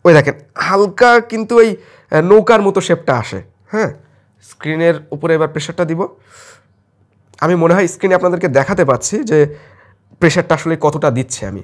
ওই দেখেন হালকা কিন্তু ওই নৌকার মতো শেপটা আসে। হ্যাঁ, স্ক্রিনের উপরে এবার প্রেশারটা দিব। আমি মনে হয় স্ক্রিনে আপনাদেরকে দেখাতে পাচ্ছি যে প্রেশারটা আসলে কতটা দিচ্ছে আমি।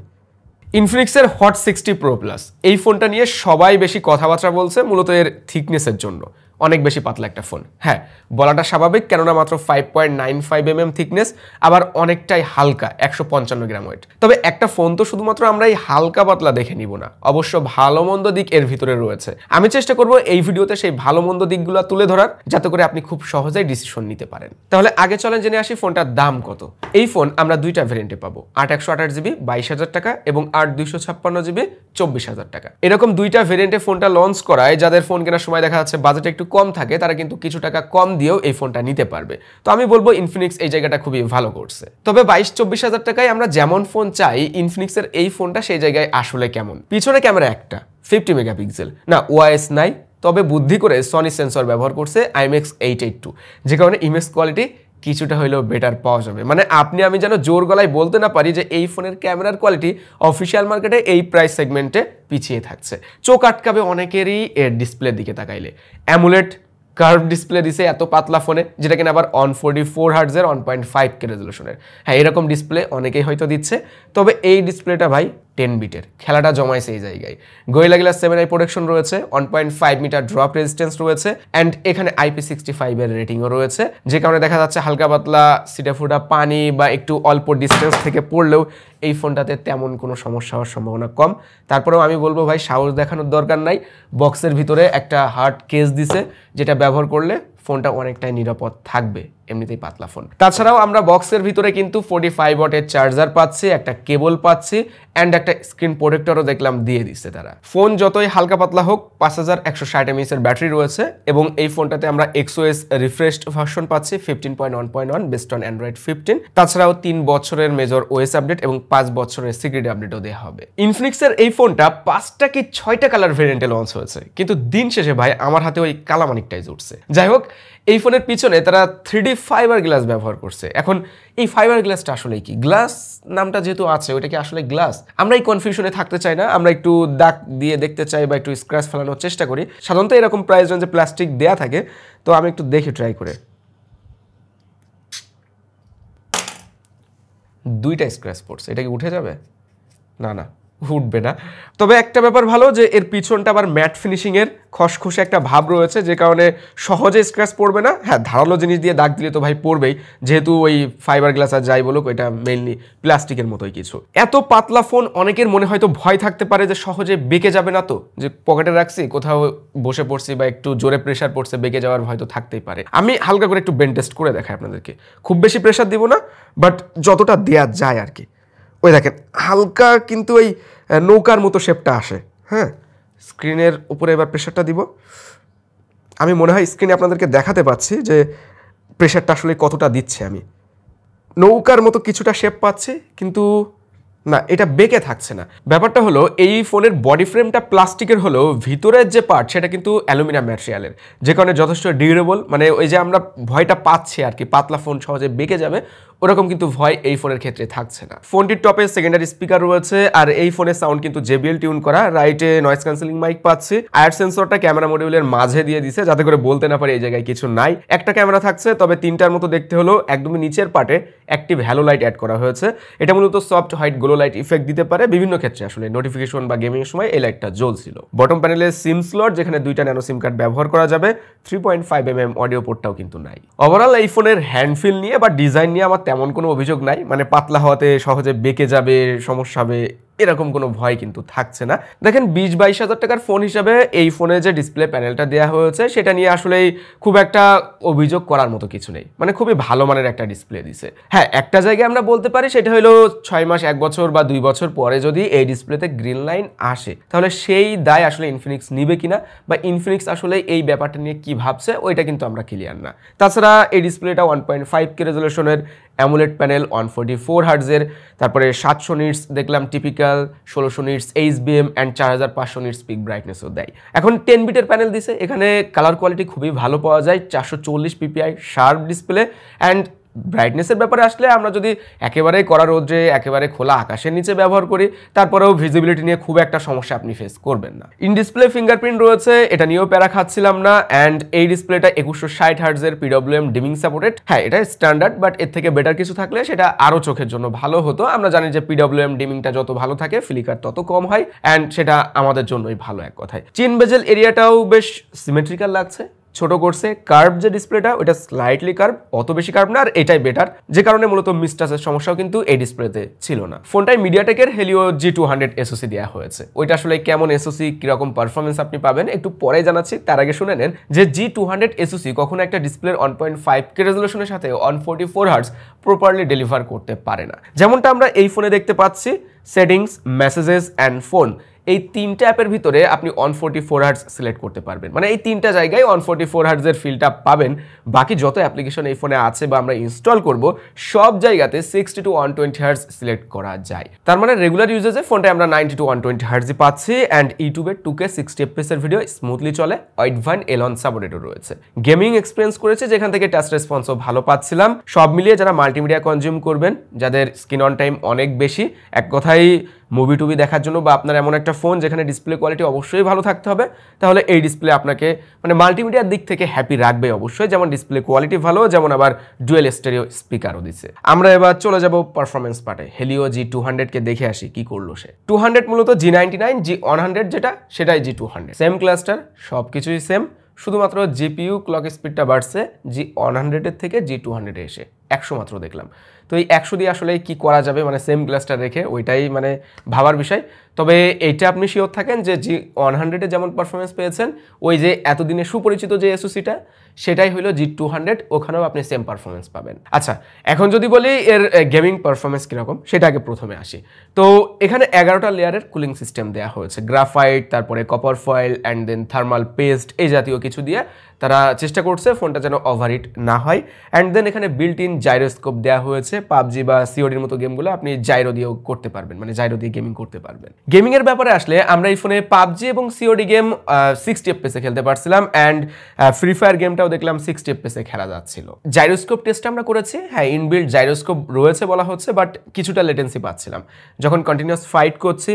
ইনফিনিক্সের হট 60 Pro Plus এই ফোনটা নিয়ে সবাই বেশি কথাবার্তা বলছে মূলত এর থিকনেসের জন্য। অনেক বেশি পাতলা একটা ফোন। হ্যাঁ, বলাটা স্বাভাবিক, কেননা মাত্র 5.95 mm থিকনেস, আবার অনেকটাই হালকা, 155 গ্রাম ওয়েট। তবে একটা ফোন তো শুধুমাত্র আমরা এই হালকা পাতলা দেখে নিব না, অবশ্য ভালো মন্দ দিক এর ভিতরে রয়েছে। আমি চেষ্টা করব এই ভিডিওতে সেই ভালো মন্দ দিকগুলো তুলে ধরার, যাতে করে আপনি খুব সহজেই ডিসিশন নিতে পারেন। তাহলে আগে চলেন জেনে আসি ফোনটার দাম কত। এই ফোন আমরা দুইটা ভেরিয়েন্টে পাবো, 8/128GB 22,000 টাকা এবং 8/256GB 24,000 টাকা। এরকম দুইটা ভেরিয়েন্টে ফোনটা লঞ্চ করায় যাদের ফোন কেনার সময় দেখা যাচ্ছে বাজেট একটু কম থাকে, তারা কিন্তু কিছু টাকা কম দিয়েও এই ফোনটা নিতে পারবে। তো আমি বলবো ইনফিনিক্স এই জায়গাটা খুবই ভালো করছে। তবে 22-24 হাজার টাকায় আমরা যেমন ফোন চাই, ইনফিনিক্সের এই ফোনটা সেই জায়গায় আসলে কেমন? পিছনে ক্যামেরা একটা 50 মেগাপিক্সেল, না ওআইএস নাই, তবে বুদ্ধি করে সনি সেন্সর ব্যবহার করছে IMX882, যে কারণে ইমেজ কোয়ালিটি কিছুটা হইলেও বেটার পাওয়া যাবে। মানে আপনি আমি যেন জোর গলায় বলতে না পারি যে এই ফোনের ক্যামেরার কোয়ালিটি অফিসিয়াল মার্কেটে এই প্রাইস সেগমেন্টে পিছিয়ে থাকছে। চোখ আটকাবে অনেকেরই এর ডিসপ্লের দিকে তাকাইলে। অ্যামুলেট কার্ভ ডিসপ্লে দিছে এত পাতলা ফোনে, যেটা কিনা আবার 144 হার্টজের 1.5K রেজলিউশনের। হ্যাঁ, এরকম ডিসপ্লে অনেকেই হয়তো দিচ্ছে, তবে এই ডিসপ্লেটা ভাই 10 বিটের, খেলাটা জমাইছে এই জায়গায়। গোরিলা গ্লাস 7i প্রোটেকশন রয়েছে, 1.5 মিটার ড্রপ রেজিস্ট্যান্স রয়েছে, অ্যান্ড এখানে IP65 এর রেটিংও রয়েছে, যে কারণে দেখা যাচ্ছে হালকা পাতলা সিটাফুটা পানি বা একটু অল্প ডিস্টেন্স থেকে পড়লেও এই ফোনটাতে তেমন কোনো সমস্যা হওয়ার সম্ভাবনা কম। তারপরেও আমি বলবো ভাই, সাহস দেখানোর দরকার নাই। বক্সের ভিতরে একটা হার্ড কেস দিছে, যেটা ব্যবহার করলে ফোনটা অনেকটাই নিরাপদ থাকবে, এমনিতেই পাতলা ফোন। তাছাড়াও আমরা বক্সের ভিতরে কিন্তু 45 ওয়াটের চার্জার পাচ্ছি, একটা কেবল পাচ্ছি, অ্যান্ড একটা স্ক্রিন প্রোটেক্টরও দেখলাম দিয়ে দিচ্ছে তারা। ফোন যতই হালকা পাতলা হোক, 5160 mAh এর ব্যাটারি রয়েছে, এবং এই ফোনটাতে আমরা XOS রিফ্রেশড ভার্সন পাচ্ছি 15.1.1 বেসড অন অ্যান্ড্রয়েড 15। তাছাড়াও 3 বছরের মেজর ওএস আপডেট এবং 5 বছরের সিকিউরিটি আপডেটও দেওয়া হবে। ইনফিনিক্সের এই ফোনটা 5টা কি 6টা কালার ভেরিয়েন্টে লঞ্চ হয়েছে, কিন্তু দিন শেষে ভাই আমার হাতে ওই কালামানিকটাই জুটছে। যাই হোক, এই ফোনের পিছনে তারা 3D ফাইবার গ্লাস ব্যবহার করছে। এখন এই ফাইবার গ্লাসটা আসলে কি? গ্লাস নামটা যেহেতু আছে, ওইটা কি আসলে গ্লাস? আমরা এই কনফিউশনে থাকতে চাই না, আমরা একটু দাগ দিয়ে দেখতে চাই বা একটু স্ক্র্যাচ ফেলানোর চেষ্টা করি। সাধারণত এরকম প্রাইস রেঞ্জে প্লাস্টিক দেয়া থাকে, তো আমি একটু দেখি ট্রাই করে। দুইটা স্ক্র্যাচ পড়ছে, এটা কি উঠে যাবে? না না, উঠবে না। তবে একটা ব্যাপার ভালো যে এর পিছনটা আবার ম্যাট ফিনিশিং এর খসখসে একটা ভাব রয়েছে, যে কারণে সহজে স্ক্র্যাচ পড়বে না। হ্যাঁ, ধারালো জিনিস দিয়ে দাগ দিলে তো ভাই পড়বেই, যেহেতু ওই ফাইবার গ্লাস আর যাই বলুক, ওইটা মেইনলি প্লাস্টিকের মতোই কিছু। এত পাতলা ফোন অনেকের মনে হয়তো ভয় থাকতে পারে যে সহজে বেঁকে যাবে না, তো যে পকেটে রাখছি, কোথাও বসে পড়ছি বা একটু জোরে প্রেশার পড়ছে, বেঁকে যাওয়ার ভয় তো থাকতেই পারে। আমি হালকা করে একটু বেন টেস্ট করে দেখাই আপনাদেরকে। খুব বেশি প্রেশার দিব না, বাট যতটা দেয়া যায় আর কি। ওই দেখেন হালকা কিন্তু ওই নৌকার মতো শেপটা আসে। হ্যাঁ, স্ক্রিনের উপরে এবার প্রেশারটা দিব। আমি মনে হয় স্ক্রিনে আপনাদেরকে দেখাতে পাচ্ছি যে প্রেশারটা আসলে কতটা দিচ্ছে আমি। নৌকার মতো কিছুটা শেপ পাচ্ছি, কিন্তু না, এটা বেঁকে থাকছে না। ব্যাপারটা হলো এই ফোনের বডি ফ্রেমটা প্লাস্টিকের হলেও ভিতরের যে পার্ট সেটা কিন্তু অ্যালুমিনিয়াম ম্যাটেরিয়ালের, যে কারণে যথেষ্ট ডিউরেবল। মানে ওই যে আমরা ভয়টা পাচ্ছি আর কি, পাতলা ফোন সহজে বেঁকে যাবে, ওরকম কিন্তু ভয় এই ফোনের ক্ষেত্রে থাকছে না। ফোনটির টপে সেকেন্ডারি স্পিকার রয়েছে, আর এই ফোনের সাউন্ড কিন্তু JBL টিউন করা। রাইটে নয়েজ ক্যান্সেলিং মাইক পাচ্ছি। আয়ার সেন্সরটা ক্যামেরা মডিউলের মাঝে দিয়ে দিছে, যাতে করে বলতে না পারে এই জায়গায় কিছু নাই। একটা ক্যামেরা থাকছে, তবে 3টার মতো দেখতে হলো। একদমই নিচের পার্টে অ্যাক্টিভ হ্যালো লাইট অ্যাড করা হয়েছে। এটা মূলত soft white glow light effect দিতে পারে বিভিন্ন ক্ষেত্রে, আসলে নোটিফিকেশন বা গেমিং এর সময় এই লাইটটা জ্বলছিল। বটম প্যানেলে সিম স্লট, যেখানে 2টা ন্যানো সিম কার্ড ব্যবহার করা যাবে। 3.5 mm অডিও পোর্টটাও কিন্তু নাই। ওভারঅল এই ফোনের হ্যান্ডফিল নিয়ে বা ডিজাইন নিয়ে আমার তেমন কোনো অভিযোগ নাই। মানে পাতলা হওয়াতে সহজে বেঁকে যাবে, সমস্যা হবে, এরকম কোনো ভয় কিন্তু থাকছে না। দেখেন 20-22 হাজার টাকার ফোন হিসাবে এই ফোনে যে ডিসপ্লে প্যানেলটা দেওয়া হয়েছে, সেটা নিয়ে আসলেই খুব একটা অভিযোগ করার মতো কিছু নেই। মানে খুবই ভালো মানের একটা ডিসপ্লে দিছে। হ্যাঁ, একটা জায়গায় আমরা বলতে পারি, সেটা হলো 6 মাস, 1 বছর বা 2 বছর পরে যদি এই ডিসপ্লেতে গ্রিন লাইন আসে, তাহলে সেই দায় আসলে ইনফিনিক্স নিবে কিনা, বা ইনফিনিক্স আসলে এই ব্যাপারটা নিয়ে কি ভাবছে, ওইটা কিন্তু আমরা ক্লিয়ার না। তাছাড়া এই ডিসপ্লেটা 1.5K রেজলিউশনের, অ্যামুলেট প্যানেল 144 হার্টজের, তারপরে 700 নিটস দেখলাম typical, 1600 nits HBM and 4500 nits peak ব্রাইটনেসও দেয়। এখন 10 বিটের প্যানেল দিছে, এখানে কালার কোয়ালিটি খুবই ভালো পাওয়া যায়। 440 ppi শার্প ডিসপ্লে, অ্যান্ড ব্রাইটনেসের ব্যাপারে আসলে আমরা যদি একেবারে কড়া রোদ্রে একেবারে খোলা আকাশের নিচে ব্যবহার করি তারপরেও ভিজিবিলিটি নিয়ে খুব একটা সমস্যা আপনি ফেস করবেন না। ইন ডিসপ্লে ফিঙ্গারপ্রিন্ট রয়েছে, এটা নিয়েও প্যারা খাচ্ছিলাম না। অ্যান্ড এই ডিসপ্লেটা 2160 হার্টজের PWM ডিমিং সাপোর্টেড। হ্যাঁ, এটা স্ট্যান্ডার্ড, বাট এর থেকে বেটার কিছু থাকলে সেটা আরও চোখের জন্য ভালো হতো। আমরা জানি যে PWM ডিমিংটা যত ভালো থাকে ফ্লিকার তত কম হয়, অ্যান্ড সেটা আমাদের জন্যই ভালো এক কথায়। চিন বেজেল এরিয়াটাও বেশ সিমেট্রিক্যাল লাগছে, ছোট করছে। কার্ভ যে ডিসপ্লেটা ওটা স্লাইটলি কার্ভ, অত বেশি কার্ভ না, আর এটাই বেটার, যে কারণে মূলত মিসটাচের সমস্যাও কিন্তু এই ডিসপ্লেতে ছিল না। ফোনটায় মিডিয়াটেকের হেলিও G200 SoC দেওয়া হয়েছে। ওইটা আসলে কেমন SoC, কিরকম পারফরমেন্স আপনি পাবেন একটু পরে জানাচ্ছি, তার আগে শুনে নেন যে G200 SoC কখনো একটা ডিসপ্লের 1.5K রেজলিউশনের সাথে 144 হার্টজ প্রপারলি ডেলিভার করতে পারে না। যেমনটা আমরা এই ফোনে দেখতে পাচ্ছি, সেটিংস, মেসেজেস অ্যান্ড ফোন, এই তিনটা অ্যাপের ভিতরে আপনি 144 হার্টজ সিলেক্ট করতে পারবেন। মানে এই তিনটা জায়গায় 144 হার্টজের ফিলটা পাবেন। বাকি যত অ্যাপ্লিকেশন এই ফোনে আছে বা আমরা ইনস্টল করব সব জায়গাতে 60 to 120 হার্টজ সিলেক্ট করা যায়। তার মানে রেগুলার ইউজেজে ফোনটায় আমরা 90 to 120 হার্টজই পাচ্ছি। অ্যান্ড ইউটিউবে 2K 60 FPS এর ভিডিও স্মুথলি চলে, ওয়াইড এলন সাপোর্টেডও রয়েছে। গেমিং এক্সপিরিয়েন্স করেছে যেখান থেকে টাচ রেসপন্সও ভালো পাচ্ছিলাম। সব মিলিয়ে যারা মাল্টিমিডিয়া কনজিউম করবেন, যাদের স্ক্রিন অন টাইম অনেক বেশি, এক কথায় মুভি টুভি দেখার জন্য, বা আপনার এমন একটা ফোন যেখানে ডিসপ্লে কোয়ালিটি অবশ্যই ভালো থাকতে হবে, তাহলে এই ডিসপ্লে আপনাকে মানে মাল্টিমিডিয়ার দিক থেকে হ্যাপি রাখবে অবশ্যই। যেমন ডিসপ্লে কোয়ালিটি ভালো, যেমন আবার ডুয়েল স্টেরিও স্পিকারও দিচ্ছে। আমরা এবার চলে যাব পারফরমেন্স পার্টে। হেলিও G200 কে দেখে আসি কি করলো সে। 200 মূলত G99, G100 যেটা সেটাই G200, সেম ক্লাস্টার, সব কিছুই সেম, শুধুমাত্র জিপিইউ ক্লক স্পিডটা বাড়ছে G100 এর থেকে G200 এ এসে 100 মাত্র দেখলাম। তো এই 100 দিয়ে আসলে কি করা যাবে, মানে সেম ক্লাস্টার রেখে, ওইটাই মানে ভাবার বিষয়। তবে এইটা আপনি শিওর থাকেন যে G100 এ যেমন পারফরমেন্স পেয়েছেন, ওই যে এতদিনে সুপরিচিত যে SoCটা সেটাই হলো G200, ওখানেও আপনি সেম পারফরমেন্স পাবেন। আচ্ছা, এখন যদি বলি এর গেমিং পারফরমেন্স কীরকম সেটা আগে প্রথমে আসি। তো এখানে 11টা লেয়ারের কুলিং সিস্টেম দেওয়া হয়েছে, গ্রাফাইট, তারপরে copper foil and then thermal paste, এই জাতীয় কিছু দিয়ে তারা চেষ্টা করছে ফোনটা যেন ওভারহিট না হয়। অ্যান্ড দেন এখানে বিল্ট ইন জাইরোস্কোপ দেওয়া হয়েছে। পাবজি বা সিওডির মতো গেমগুলো আপনি জাইরো দিয়েও করতে পারবেন, মানে জাইরো দিয়ে গেমিং করতে পারবেন। গেমিংয়ের ব্যাপারে আসলে আমরা এই ফোনে পাবজি এবং সিওডি গেম 60 FPS খেলতে পারছিলাম, অ্যান্ড ফ্রি ফায়ার গেমটাও দেখলাম 60 FPS খেলা যাচ্ছিল। জাইরোস্কোপ টেস্ট আমরা করেছি, হ্যাঁ ইনবিল্ট জাইরোস্কোপ রয়েছে বলা হচ্ছে, বাট কিছুটা লেটেন্সি পাচ্ছিলাম। যখন কন্টিনিউয়াস ফাইট করছি,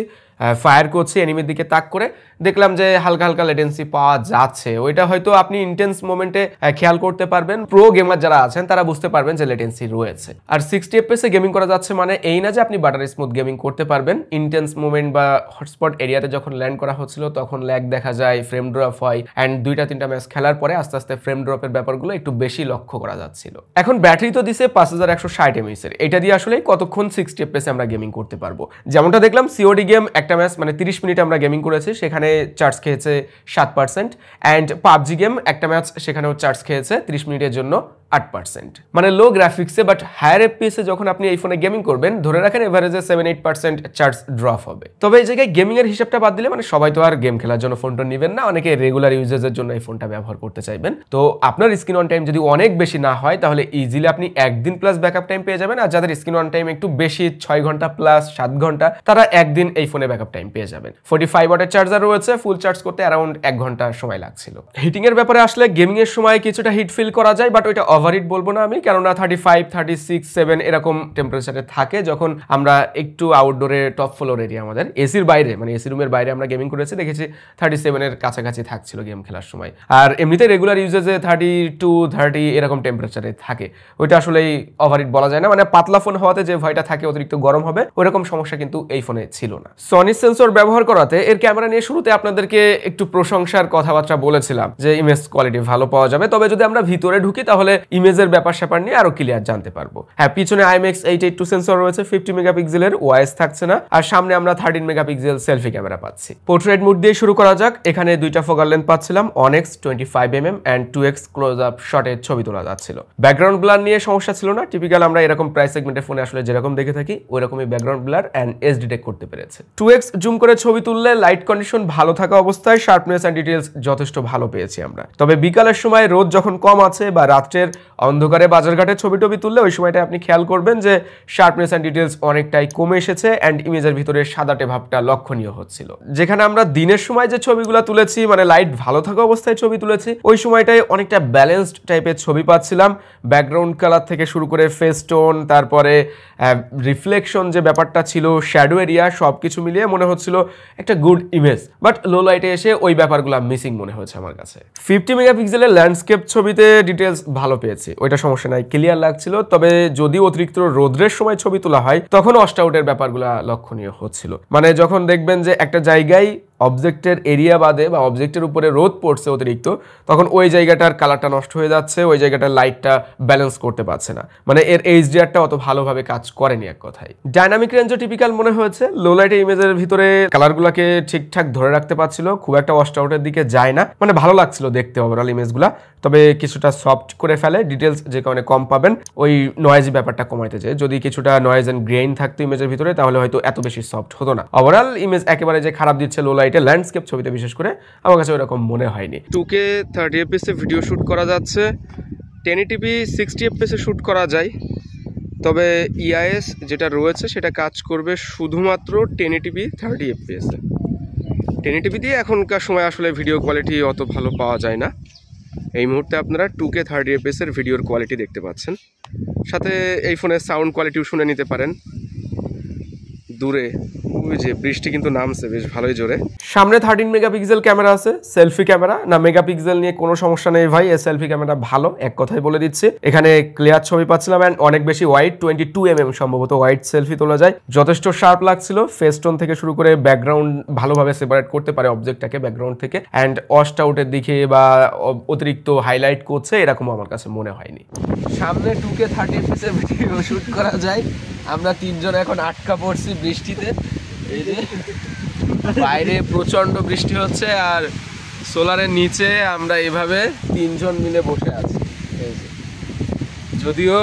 ফায়ার করছি, এনিমির দিকে তাক করে দেখলাম যে হালকা হালকা লেটেন্সি পাওয়া যাচ্ছে। ওইটা হয়তো আপনি ইন্টেন্স মোমেন্টে খেয়াল করতে পারবেন, প্রো গেমার যারা আছেন তারা বুঝতে পারবেন যে লেটেন্সি রয়েছে। আর 60 FPS গেমিং করা যাচ্ছে মানে এই না যে আপনি বাটার স্মুথ গেমিং করতে পারবেন। ইন্টেন্স মোমেন্ট বা হটস্পট এরিয়াতে যখন ল্যান্ড করা হচ্ছিল তখন ল্যাগ দেখা যায়, ফ্রেম ড্রপ হয়, অ্যান্ড 2-3টা ম্যাচ খেলার পরে আস্তে আস্তে ফ্রেম ড্রপের ব্যাপারগুলো একটু বেশি লক্ষ্য করা যাচ্ছিল। এখন ব্যাটারি তো দিছে 5160 mAh এর, এটা দিয়ে আসলে কতক্ষণ 60 FPS আমরা গেমিং করতে পারবো। যেমনটা দেখলাম সিওডি গেম একটা ম্যাচ মানে 30 মিনিট আমরা গেমিং করেছি, সেখানে চার্জ খেয়েছে 7%, অ্যান্ড পাবজি গেম একটা ম্যাচ সেখানেও চার্জ খেয়েছে 30 মিনিটের জন্য 8%। মানে লো গ্রাফিক্সে বাট হায়ার এফপিএসে যখন আপনি এই ফোনে গেমিং করবেন, ধরে রাখেন এভারেজে 7-8% চার্জ ড্রপ হবে। তবে এই জায়গায় গেমিং এর হিসাবটা বাদ দিলে, মানে সবাই তো আর গেম খেলার জন্য ফোনটা নেবেন না, অনেকে রেগুলার ইউজেজের জন্য এই ফোনটা ব্যবহার করতে চাইবেন। তো আপনার স্ক্রিন অন টাইম যদি অনেক বেশি না হয় তাহলে ইজিলি আপনি একদিন প্লাস ব্যাকআপ টাইম পেয়ে যাবেন। আর যাদের স্ক্রিন অন টাইম একটু বেশি 6 ঘন্টা প্লাস 7 ঘন্টা, তারা একদিন এই ফোনে ব্যাকআপ টাইম পেয়ে যাবেন। 45 ওয়াটের চার্জার রয়েছে, ফুল চার্জ করতে অ্যারাউন্ড 1 ঘন্টা সময় লাগছিল। হিটিং এর ব্যাপারে আসলে গেমিং এর সময় কিছুটা হিট ফিল করা যায়, বাট ওইটা ওভারহিট বলবো না আমি, কেননা 35, 36, 7 এরকম টেম্পারেচারে থাকে যখন আমরা একটু আউটডোরে টপ ফ্লোর এরিয়া, আমাদের এসির বাইরে মানে এসি রুমের বাইরে আমরা গেমিং করেছি, দেখেছি 37 এর কাছাকাছি থাকছিল গেম খেলার সময়। আর এমনিতে রেগুলার ইউজেজে 32, 30 এরকম টেম্পারেচারে থাকে। ওইটা আসলেই ওভারহিট বলা যায় না, মানে পাতলা ফোন হওয়াতে যে ভয়টা থাকে অতিরিক্ত গরম হবে, ওইরকম সমস্যা কিন্তু এই ফোনে ছিল না। সনি সেন্সর ব্যবহার করাতে এর ক্যামেরা নিয়ে শুরুতে আপনাদেরকে একটু প্রশংসার কথাবার্তা বলেছিলাম যে ইমেজ কোয়ালিটি ভালো পাওয়া যাবে। তবে যদি আমরা ভিতরে ঢুকি তাহলে ইমেজের ব্যাপার স্যাপার নিয়ে আরো ক্লিয়ার জানতে পারবো। হ্যাঁ, পিছনে IMX882 সেন্সর রয়েছে, 50 মেগাপিক্সেলের, ওআইএস থাকছে না। আর সামনে আমরা 13 মেগাপিক্সেল সেলফি ক্যামেরা পাচ্ছি। পোর্ট্রেট মোড দিয়ে শুরু করা যাক। এখানে দুইটা ফোকাল লেন্থ পাচ্ছিলাম, 1x 25mm and 2x close up শটে ছবি তোলা যাচ্ছিল। ব্যাকগ্রাউন্ড ব্লার নিয়ে সমস্যা ছিল না, টিপিক্যাল আমরা এরকম প্রাইস সেগমেন্টের ফোনে আসলে যেরকম দেখে থাকি ওই রকমই background blur and edge detect করতে পেরেছে। 2x জুম করে ছবি তুললে লাইট কন্ডিশন ভালো থাকা অবস্থায় শার্পনেস অ্যান্ড ডিটেলস যথেষ্ট ভালো পেয়েছি আমরা। তবে বিকালের সময় রোদ যখন কম আছে বা রাত্রের অন্ধকারে বাজারঘাটে ছবি টবি তুললে ওই সময়টা আপনি খেয়াল করবেন যে শার্পনেস অ্যান্ড ডিটেলস অনেকটাই কমে এসেছে অ্যান্ড ইমেজের ভিতরে সাদাটে ভাবটা লক্ষণীয় হচ্ছিল। যেখানে আমরা দিনের সময় যে ছবিগুলো তুলেছি মানে লাইট ভালো থাকা অবস্থায় ছবি তুলেছি ওই সময়টায় অনেকটা ব্যালেন্সড টাইপের ছবি পাচ্ছিলাম। ব্যাকগ্রাউন্ড কালার থেকে শুরু করে ফেস টোন, তারপরে রিফ্লেকশন যে ব্যাপারটা ছিল, শ্যাডো এরিয়া, সব কিছু মিলিয়ে মনে হচ্ছিল একটা গুড ইমেজ। বাট লো লাইটে এসে ওই ব্যাপারগুলো মিসিং মনে হয়েছে আমার কাছে। 50 মেগাপিক্সেলের ল্যান্ডস্কেপ ছবিতে ডিটেলস ভালো পেয়েছি, ওইটা সমস্যা নাই, ক্লিয়ার লাগছিল। তবে যদি অতিরিক্ত রোদ্রের সময় ছবি তোলা হয় তখন ওয়াশ আউটের ব্যাপারগুলো লক্ষণীয় হচ্ছিল। মানে যখন দেখবেন যে একটা জায়গায় অবজেক্টের এরিয়া বাদে বা অবজেক্টের উপরে রোদ পড়ছে অতিরিক্ত, তখন ওই জায়গাটার কালারটা নষ্ট হয়ে যাচ্ছে, ওই জায়গাটার লাইটটা ব্যালেন্স করতে পারছে না, মানে এর এইচডিআরটা অত ভালোভাবে কাজ করেনি এক কথায়। ডাইনামিক রেঞ্জও টিপিক্যাল মনে হয়েছে, লো লাইটে ইমেজের ভিতরে কালারগুলোকে ঠিকঠাক ধরে রাখতে পারছিল, খুব একটা ওয়াশ আউটের দিকে যায় না, মানে ভালো লাগছিল দেখতে ওভারঅল ইমেজগুলা। তবে কিছুটা সফট করে ফেলে, ডিটেলস যে কারণে কম পাবেন, ওই নয়েজি ব্যাপারটা কমাইতে যায়। যদি কিছুটা নয়েজ এন্ড গ্রেইন থাকতো ইমেজের ভিতরে তাহলে হয়তো এত বেশি সফট হতো না। ওভারঅল ইমেজ একেবারে যে খারাপ দিচ্ছে লো লাইটে, ল্যান্ডস্কেপ ছবিতে বিশেষ করে আমার কাছে ওরকম মনে হয়নি। 2K 30 fps এ ভিডিও শুট করা যাচ্ছে, 1080p 60 fps এ শুট করা যায়। তবে EIS যেটা রয়েছে সেটা কাজ করবে শুধুমাত্র 1080p 30 fps এ। 1080p দিয়ে এখনকার সময় আসলে ভিডিও কোয়ালিটি অত ভালো পাওয়া যায় না। এই মুহূর্তে আপনারা 2K 30 fps এর ভিডিওর কোয়ালিটি দেখতে পাচ্ছেন। সাথে এই ফোনের সাউন্ড কোয়ালিটিও শুনে নিতে পারেন। দূরে ওই যে বৃষ্টি কিন্তু নামছে বেশ ভালোই জোরে। সামনে 13 মেগাপিক্সেল ক্যামেরা আছে, সেলফি ক্যামেরা না, মেগাপিক্সেল নিয়ে কোনো সমস্যা নেই ভাই, এই সেলফি ক্যামেরা ভালো, এক কথাই বলে দিচ্ছি। এখানে ক্লিয়ার ছবি পাচ্ছিলাম অ্যান্ড অনেক বেশি ওয়াইড, 22 mm সম্ভবত ওয়াইড সেলফি তোলা যায়, যথেষ্ট শার্প লাগছিল। ফেস টোন থেকে শুরু করে ব্যাকগ্রাউন্ড ভালোভাবে সেপারেট করতে পারে অবজেক্টটাকে ব্যাকগ্রাউন্ড থেকে, অ্যান্ড ওয়াশ আউটের দিকে বা অতিরিক্ত হাইলাইট করছে এরকমও আমার কাছে মনে হয়নি। সামনে 2K 30 fps এর ভিডিও শুট করা যায়। আমরা তিনজন এখন আটকা পড়ছি বৃষ্টিতে, এই যে বাইরে প্রচন্ড বৃষ্টি হচ্ছে আর সোলারের নিচে আমরা এভাবে তিনজন মিলে বসে আছি। যদিও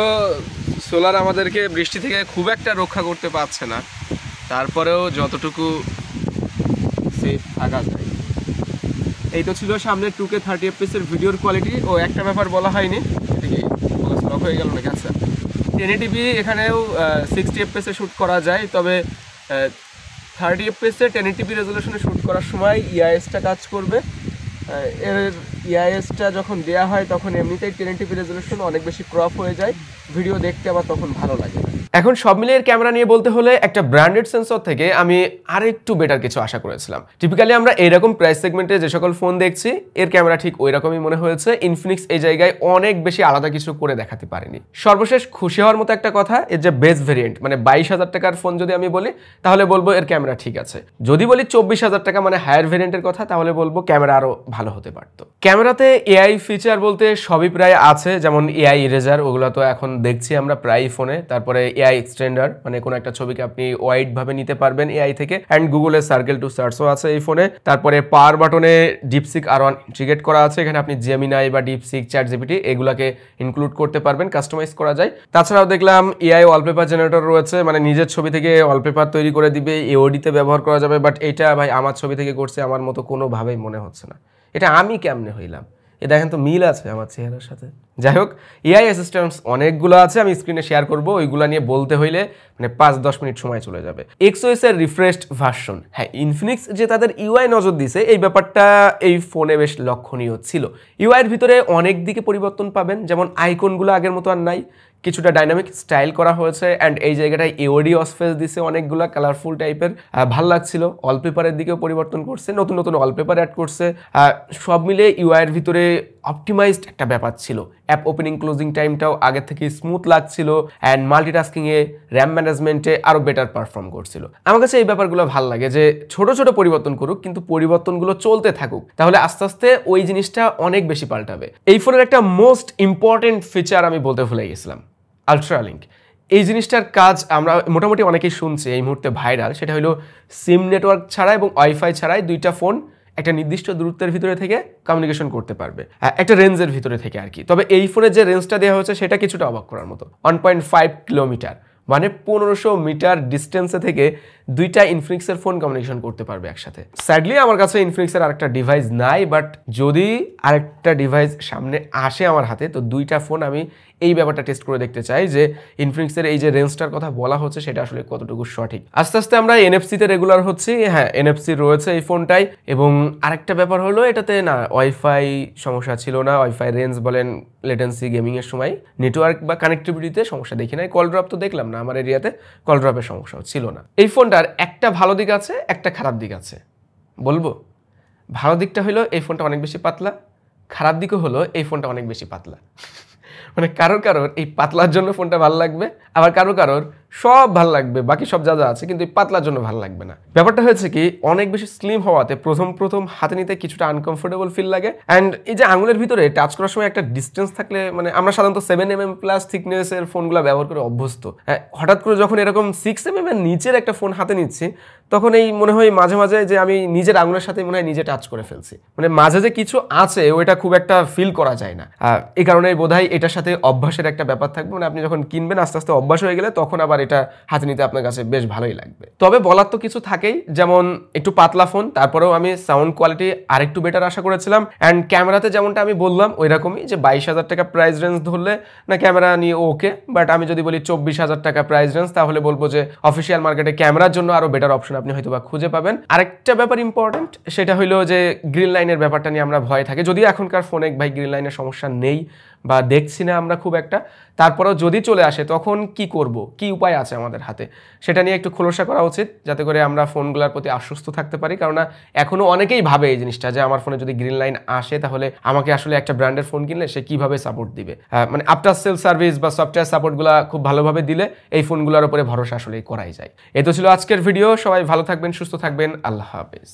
সোলার আমাদেরকে বৃষ্টি থেকে খুব একটা রক্ষা করতে পারছে না, তারপরেও যতটুকু সেফ থাকা যায়। এই তো ছিল সামনে 2K 30 fps এর ভিডিওর কোয়ালিটি। ও একটা ব্যাপার বলা হয়নি, এদিকে লক হয়ে গেল নাকি? আচ্ছা, 1080p এখানেও 60 fps এ শ্যুট করা যায়, তবে 30 fps এ 1080p রেজলিউশনে শ্যুট করার সময় EIS-টা কাজ করবে। এর EIS-টা যখন দেওয়া হয় তখন এমনিতেই 1080p রেজলিউশন অনেক বেশি ক্রপ হয়ে যায়, ভিডিও দেখতে আবার তখন ভালো লাগে না। এখন সব মিলিয়ে ক্যামেরা নিয়ে বলতে হলে একটা ব্র্যান্ডেড সেন্সর থেকে আমি আরেকটু বেটার কিছু আশা করেছিলাম। টিপিক্যালি আমরা এইরকম প্রাইস সেগমেন্টে যে সকল ফোন দেখছি এর ক্যামেরা ঠিক ওই রকমই মনে হয়েছে। ইনফিনিক্স এই জায়গায় অনেক বেশি আলাদা কিছু করে দেখাতে পারেনি। সর্বশেষ খুশি হওয়ার মতো একটা কথা, এর যে বেস ভেরিয়েন্ট মানে 22,000 টাকার ফোন যদি আমি বলি তাহলে বলবো এর ক্যামেরা ঠিক আছে। যদি বলি 24,000 টাকা মানে হায়ার ভেরিয়েন্টের কথা তাহলে বলবো ক্যামেরা আরো ভালো হতে পারতো। ক্যামেরাতে AI ফিচার বলতে সবই প্রায় আছে, যেমন AI ইরেজার, ওগুলো তো এখন দেখছি আমরা প্রায় ফোনে। তারপরে AI এক্সটেন্ডার, মানে কোনো একটা ছবিকে আপনি ওয়াইড ভাবে নিতে পারবেন AI থেকে, অ্যান্ড গুগলের সার্কেল টু সার্চও আছে এই ফোনে। তারপরে পাওয়ার বাটনে ডিপসিক R1 ইন্টিগ্রেট করা আছে, এখানে আপনি জেমিনাই বা ডিপসিক, ChatGPT এগুলাকে ইনক্লুড করতে পারবেন, কাস্টমাইজ করা যায়। তাছাড়াও দেখলাম AI ওয়ালপেপার জেনারেটর রয়েছে, মানে নিজের ছবি থেকে ওয়ালপেপার তৈরি করে দিবে, AOD-তে ব্যবহার করা যাবে। বাট এটা ভাই আমার ছবি থেকে করছে আমার মতো কোনোভাবেই মনে হচ্ছে না। এটা আমি কেমনে হইলাম? এ দেখেন তো মিল আছে আমার চেহারার সাথে। যাই হোক, AI অ্যাসিস্ট্যান্টস অনেকগুলো আছে, আমি স্ক্রিনে শেয়ার করবো, ওইগুলো নিয়ে বলতে হইলে মানে 5-10 মিনিট সময় চলে যাবে। XOS এর রিফ্রেশড ভার্সন, হ্যাঁ ইনফিনিক্স যে তাদের UI নজর দিছে এই ব্যাপারটা এই ফোনে বেশ লক্ষণীয় ছিল। UI এর ভিতরে অনেক দিকে পরিবর্তন পাবেন, যেমন আইকনগুলো আগের মতো আর নাই, কিছুটা ডাইনামিক স্টাইল করা হয়েছে, অ্যান্ড এই জায়গাটায় AOD অসফেস দিছে অনেকগুলো কালারফুল টাইপের, ভাল লাগছিল। ওয়ালপেপারের দিকেও পরিবর্তন করছে, নতুন নতুন ওয়ালপেপার অ্যাড করছে। সব মিলে UI এর ভিতরে অপটিমাইজড একটা ব্যাপার ছিল। অ্যাপ ওপেনিং ক্লোজিং টাইমটাও আগের থেকে স্মুথ লাগছিল, অ্যান্ড মাল্টিটাস্কিংয়ে, র্যাম ম্যানেজমেন্টে আরও বেটার পারফর্ম করছিল। আমার কাছে এই ব্যাপারগুলো ভালো লাগে যে ছোট ছোট পরিবর্তন করুক কিন্তু পরিবর্তনগুলো চলতে থাকুক, তাহলে আস্তে আস্তে ওই জিনিসটা অনেক বেশি পাল্টাবে। এই ফোনের একটা মোস্ট ইম্পর্টেন্ট ফিচার আমি বলতে ভুলে গেছিলাম, আলট্রালিঙ্ক। এই জিনিসটার কাজ আমরা মোটামুটি অনেকেই শুনছি এই মুহূর্তে ভাইরাল, সেটা হলো সিম নেটওয়ার্ক ছাড়া এবং ওয়াইফাই ছাড়াই দুইটা ফোন একটা নির্দিষ্ট দূরত্বের ভিতরে থেকে কমিউনিকেশন করতে পারবে, একটা রেঞ্জের ভিতরে থেকে আর কি। তবে এই ফোনে যে রেঞ্জটা দেওয়া হয়েছে সেটা কিছুটা অবাক করার মতো, 1.5 কিলোমিটার, মানে 1500 মিটার ডিস্টেন্সে থেকে দুইটা ইনফিনিক্সের ফোন কমিউনিকেশন করতে পারবে একসাথে। স্যাডলি আমার কাছে ইনফিনিক্সের আরেকটা ডিভাইস নাই, বাট যদি আরেকটা ডিভাইস সামনে আসে আমার হাতে তো দুইটা ফোন আমি এই ব্যাপারটা টেস্ট করে দেখতে চাই যে ইনফিনিক্সের এই যে রেঞ্জটার কথা বলা হচ্ছে সেটা আসলে কতটুকু সঠিক। আস্তে আস্তে আমরা এনএফসিতে রেগুলার হচ্ছি, হ্যাঁ এনএফসি রয়েছে এই ফোনটাই। এবং আরেকটা ব্যাপার হলো এটাতে না ওয়াইফাই সমস্যা ছিল না, ওয়াইফাই রেঞ্জ বলেন লেটেন্সি গেমিংয়ের সময় নেটওয়ার্ক বা কানেক্টিভিটিতে সমস্যা দেখি নাই। কল ড্রপ তো দেখলাম না, আমার এরিয়াতে কল ড্রপের সমস্যাও ছিল না। এই ফোনটার একটা ভালো দিক আছে, একটা খারাপ দিক আছে। বলবো ভালো দিকটা হলো এই ফোনটা অনেক বেশি পাতলা, খারাপ দিকও হলো এই ফোনটা অনেক বেশি পাতলা। মানে কারোর এই পাতলার জন্য ফোনটা ভালো লাগবে, আবার কারোর সব ভালো লাগবে, বাকি সব যা যা আছে, কিন্তু এই পাতলার জন্য ভালো লাগবে না। ব্যাপারটা হয়েছে কি অনেক বেশি স্লিম হওয়াতে প্রথম হাতে নিতে কিছুটা আনকমফোর্টেবল ফিল লাগে। অ্যান্ড এই যে আঙুলের ভিতরে টাচ করার সময় একটা ডিস্টেন্স থাকলে, মানে আমরা সাধারণত 7mm প্লাস থিকনেসের ফোনগুলো ব্যবহার করে অভ্যস্ত, হঠাৎ করে যখন এরকম 6mm এর নিচের একটা ফোন হাতে নিচ্ছি তখন এই মনে হয় মাঝে মাঝে যে আমি নিজের আঙুলের সাথে মনে হয় নিজে টাচ করে ফেলছি, মানে মাঝে যে কিছু আছে ওইটা খুব একটা ফিল করা যায় না। এই কারণে বোধহয় এটার সাথে অভ্যাসের একটা ব্যাপার থাকবে, মানে আপনি যখন কিনবেন আস্তে আস্তে অভ্যাস হয়ে গেলে তখন আবার এটা হাতে নিতে আপনার কাছে বেশ ভালোই লাগবে। তবে বলার তো কিছু থাকেই, যেমন একটু পাতলা ফোন, তারপরেও আমি সাউন্ড কোয়ালিটি আরেকটু বেটার আশা করেছিলাম। অ্যান্ড ক্যামেরাতে যেমনটা আমি বললাম ওই রকমই যে 22,000 টাকা প্রাইস রেঞ্জ ধরলে না ক্যামেরা নিয়ে ওকে, বাট আমি যদি বলি 24,000 টাকা প্রাইস রেঞ্জ তাহলে বলবো যে অফিসিয়াল মার্কেটে ক্যামেরার জন্য আরো বেটার অপশন আপনি হয়তো বা খুঁজে পাবেন। আরেকটা ব্যাপার ইম্পর্টেন্ট, সেটা হলো যে গ্রিন লাইনের ব্যাপারটা নিয়ে আমরা ভয় থাকে, যদিও এখনকার ফোনে ভাই গ্রিন লাইনের সমস্যা নেই বা দেখছি না আমরা খুব একটা, তারপরেও যদি চলে আসে তখন কি করব, কি উপায় আছে আমাদের হাতে, সেটা নিয়ে একটু খোলসা করা উচিত যাতে করে আমরা ফোনগুলোর প্রতি আশ্বস্ত থাকতে পারি। কারণ এখনো অনেকেই ভাবে এই জিনিসটা যে আমার ফোনে যদি গ্রিন লাইন আসে তাহলে আমাকে আসলে একটা ব্র্যান্ডের ফোন কিনলে সে কিভাবে সাপোর্ট দিবে, মানে আফটার সেল সার্ভিস বা সফটওয়্যার সাপোর্টগুলো খুব ভালোভাবে দিলে এই ফোনগুলোর উপরে ভরসা আসলে করাই যায়। এই তো ছিল আজকের ভিডিও, সবাই ভালো থাকবেন, সুস্থ থাকবেন, আল্লাহ হাফেজ।